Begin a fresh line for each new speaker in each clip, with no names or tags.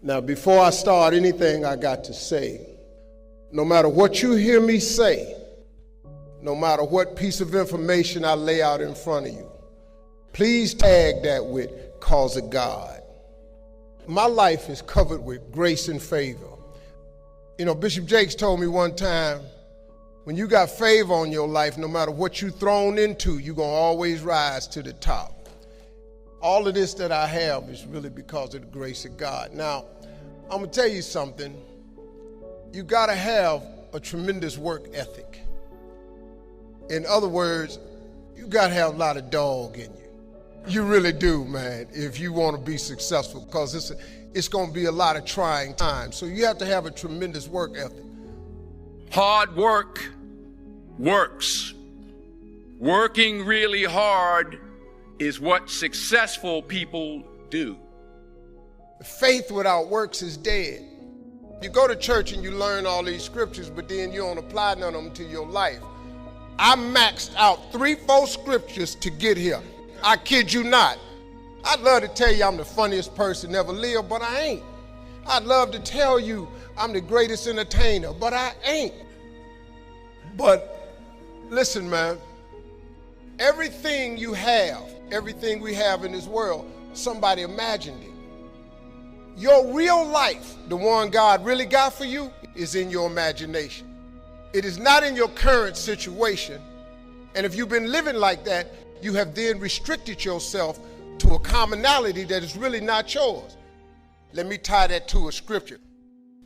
Now, before I start anything I got to say, no matter what you hear me say, no matter what piece of information I lay out in front of you, please tag that with "cause of God." My life is covered with grace and favor. You know, Bishop Jakes told me one time, when you got favor on your life, no matter what you thrown into, you're going to always rise to the top. All of this that I have is really because of the grace of God. Now, I'm going to tell you something. You got to have a tremendous work ethic. In other words, you got to have a lot of dog in you. You really do, man, if you want to be successful, because it's going to be a lot of trying times. So you have to have a tremendous work ethic.
Hard work works. Working really hard is what successful people do.
Faith without works is dead. You go to church and you learn all these scriptures, but then you don't apply none of them to your life. I maxed out 3-4 scriptures to get here. I kid you not. I'd love to tell you I'm the funniest person ever lived, but I ain't. I'd love to tell you I'm the greatest entertainer, but I ain't. But listen, man, everything you have, everything we have in this world, somebody imagined it. Your real life, the one God really got for you, is in your imagination. It is not in your current situation. And if you've been living like that, you have then restricted yourself to a commonality that is really not yours. Let me tie that to a scripture.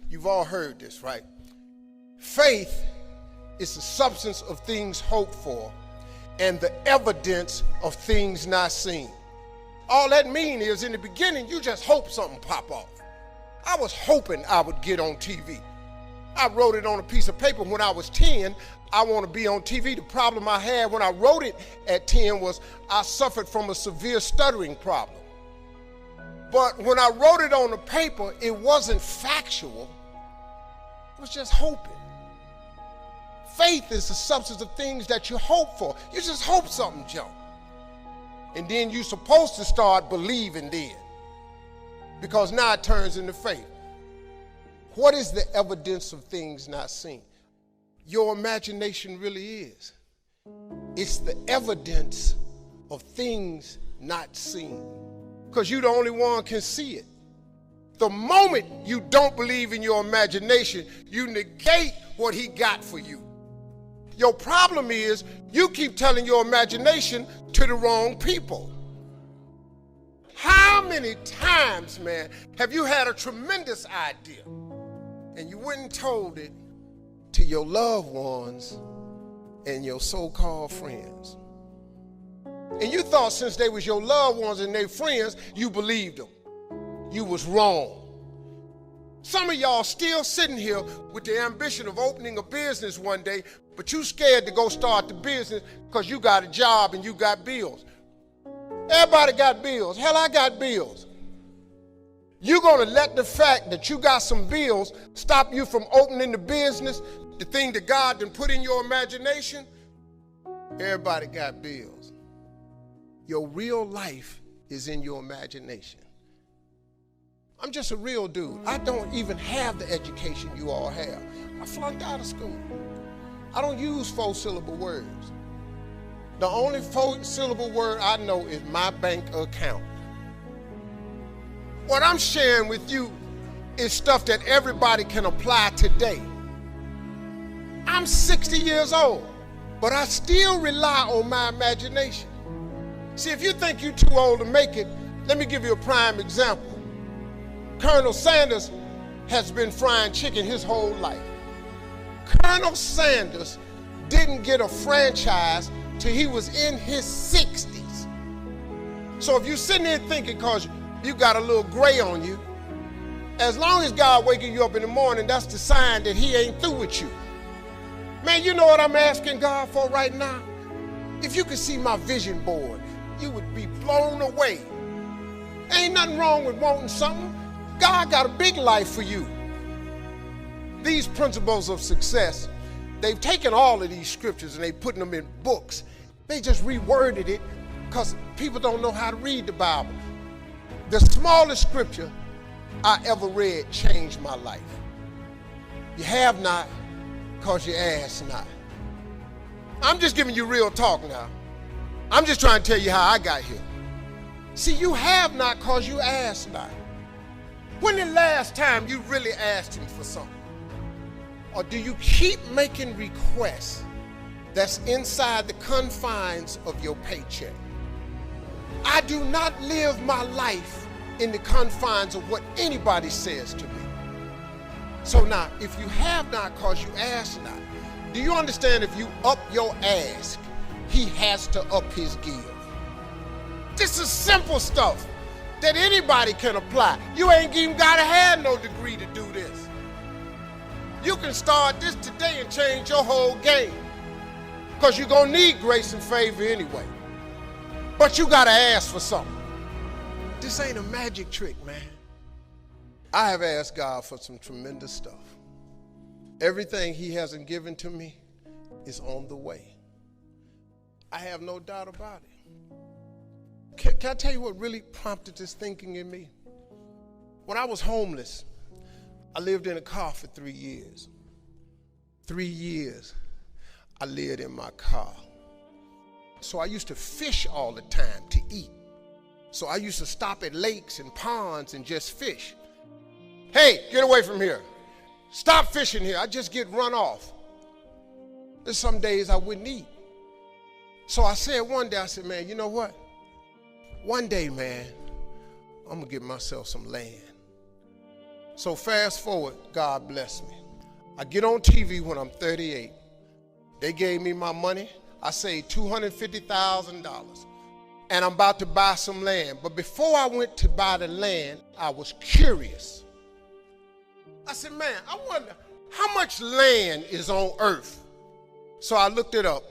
You've all heard this, right? Faith is the substance of things hoped for and the evidence of things not seen. All that means is in the beginning, you just hope something pop off. I was hoping I would get on TV. I wrote it on a piece of paper when I was 10, I want to be on TV. The problem I had when I wrote it at 10 was I suffered from a severe stuttering problem. But when I wrote it on the paper, it wasn't factual. It was just hoping. Faith is the substance of things that you hope for. You just hope something jump. And then you're supposed to start believing then, because now it turns into faith. What is the evidence of things not seen? Your imagination really is. It's the evidence of things not seen, because you're the only one can see it. The moment you don't believe in your imagination, you negate what he got for you. Your problem is you keep telling your imagination to the wrong people. How many times, man, have you had a tremendous idea and you went and told it to your loved ones and your so-called friends? And you thought since they was your loved ones and their friends, you believed them. You was wrong. Some of y'all still sitting here with the ambition of opening a business one day, but you scared to go start the business because you got a job and you got bills. Everybody got bills. Hell, I got bills. You're going to let the fact that you got some bills stop you from opening the business, the thing that God done put in your imagination? Everybody got bills. Your real life is in your imagination. I'm just a real dude. I don't even have the education you all have. I flunked out of school. I don't use 4-syllable words. The only 4-syllable word I know is my bank account. What I'm sharing with you is stuff that everybody can apply today. I'm 60 years old, but I still rely on my imagination. See, if you think you're too old to make it, let me give you a prime example. Colonel Sanders has been frying chicken his whole life. Colonel Sanders didn't get a franchise till he was in his 60s. So if you're sitting there thinking because you got a little gray on you, as long as God waking you up in the morning, that's the sign that he ain't through with you. Man, you know what I'm asking God for right now? If you could see my vision board, you would be blown away. Ain't nothing wrong with wanting something. God got a big life for you. These principles of success, they've taken all of these scriptures and they putting them in books. They just reworded it because people don't know how to read the Bible. The smallest scripture I ever read changed my life. You have not because you ask not. I'm just giving you real talk now. I'm just trying to tell you how I got here. See, you have not because you ask not. When the last time you really asked him for something? Or do you keep making requests that's inside the confines of your paycheck? I do not live my life in the confines of what anybody says to me. So now, if you have not because you ask not, do you understand if you up your ask, he has to up his give? This is simple stuff that anybody can apply. You ain't even gotta have no degree to do this. You can start this today and change your whole game, because you're gonna need grace and favor anyway. But you gotta ask for something. This ain't a magic trick, man. I have asked God for some tremendous stuff. Everything he hasn't given to me is on the way. I have no doubt about it. Can I tell you what really prompted this thinking in me? When I was homeless, I lived in a car for 3 years. 3 years I lived in my car. So I used to fish all the time to eat. So I used to stop at lakes and ponds and just fish. Hey, get away from here. Stop fishing here. I just get run off. There's some days I wouldn't eat. So I said one day, I said, man, you know what? One day, man, I'm gonna get myself some land. So fast forward, God bless me. I get on TV when I'm 38. They gave me my money. I saved $250,000. And I'm about to buy some land. But before I went to buy the land, I was curious. I said, man, I wonder how much land is on earth? So I looked it up.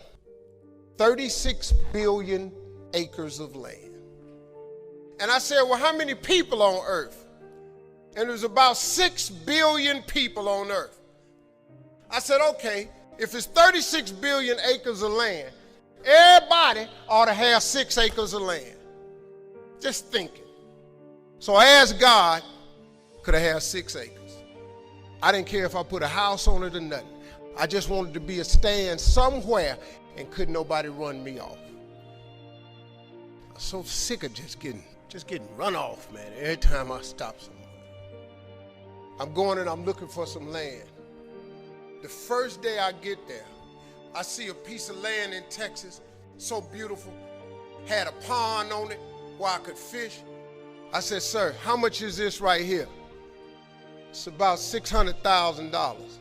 36 billion acres of land. And I said, well, how many people on earth? And there's about 6 billion people on earth. I said, okay, if it's 36 billion acres of land, everybody ought to have 6 acres of land. Just thinking. So I asked God, could I have 6 acres? I didn't care if I put a house on it or nothing. I just wanted to be a stand somewhere and couldn't nobody run me off. I'm so sick of just getting run off, man, every time I stop somewhere. I'm going and I'm looking for some land. The first day I get there, I see a piece of land in Texas, so beautiful, had a pond on it where I could fish. I said, sir, how much is this right here? It's about $600,000.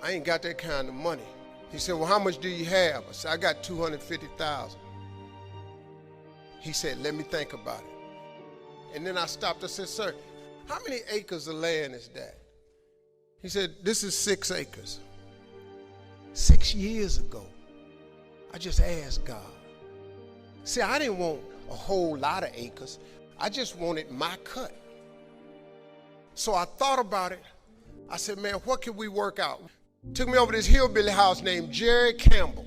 I ain't got that kind of money. He said, well, how much do you have? I said, I got $250,000. He said, let me think about it. And then I stopped. I said, sir, how many acres of land is that? He said, this is 6 acres. 6 years ago, I just asked God. See, I didn't want a whole lot of acres. I just wanted my cut. So I thought about it. I said, man, what can we work out? Took me over to this hillbilly house named Jerry Campbell.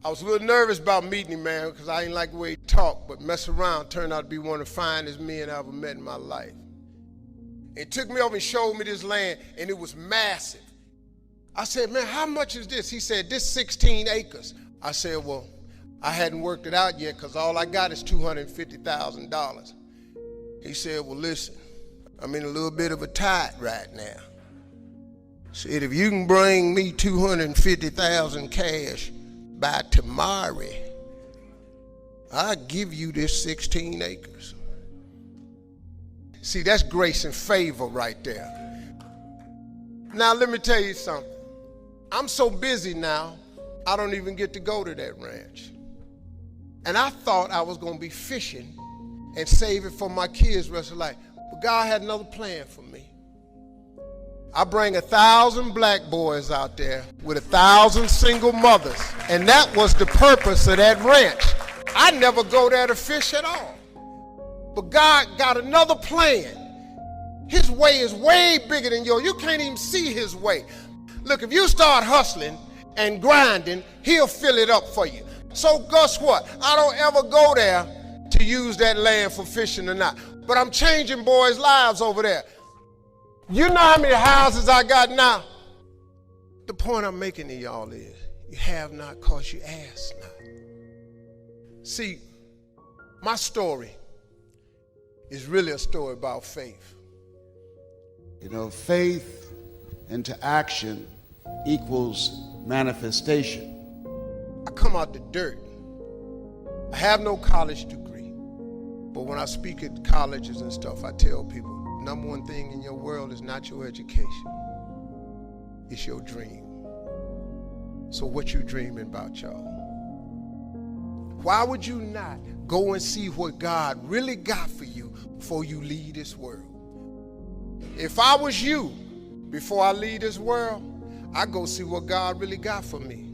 I was a little nervous about meeting him, man, because I didn't like the way he talked, but mess around turned out to be one of the finest men I ever met in my life. He took me over and showed me this land, and it was massive. I said, man, how much is this? He said, this 16 acres. I said, well, I hadn't worked it out yet because all I got is $250,000. He said, well, listen, I'm in a little bit of a tight right now. Said, if you can bring me $250,000 cash by tomorrow, I'll give you this 16 acres. See, that's grace and favor right there. Now, let me tell you something. I'm so busy now, I don't even get to go to that ranch. And I thought I was going to be fishing and save it for my kids' rest of life. But God had another plan for me. I bring 1,000 black boys out there with 1,000 single mothers. And that was the purpose of that ranch. I never go there to fish at all. But God got another plan. His way is way bigger than yours. You can't even see his way. Look, if you start hustling and grinding, he'll fill it up for you. So guess what? I don't ever go there to use that land for fishing or not. but I'm changing boys' lives over there. You know how many houses I got now? The point I'm making to y'all is, you have not because you ask not. See, my story is really a story about faith.
You know, faith into action equals manifestation.
I come out the dirt. I have no college degree, but when I speak at colleges and stuff, I tell people, number one thing in your world is not your education, it's your dream. So what you dreaming about, y'all? Why would you not go and see what God really got for you before you leave this world? If I was you, before I leave this world, I'd go see what God really got for me.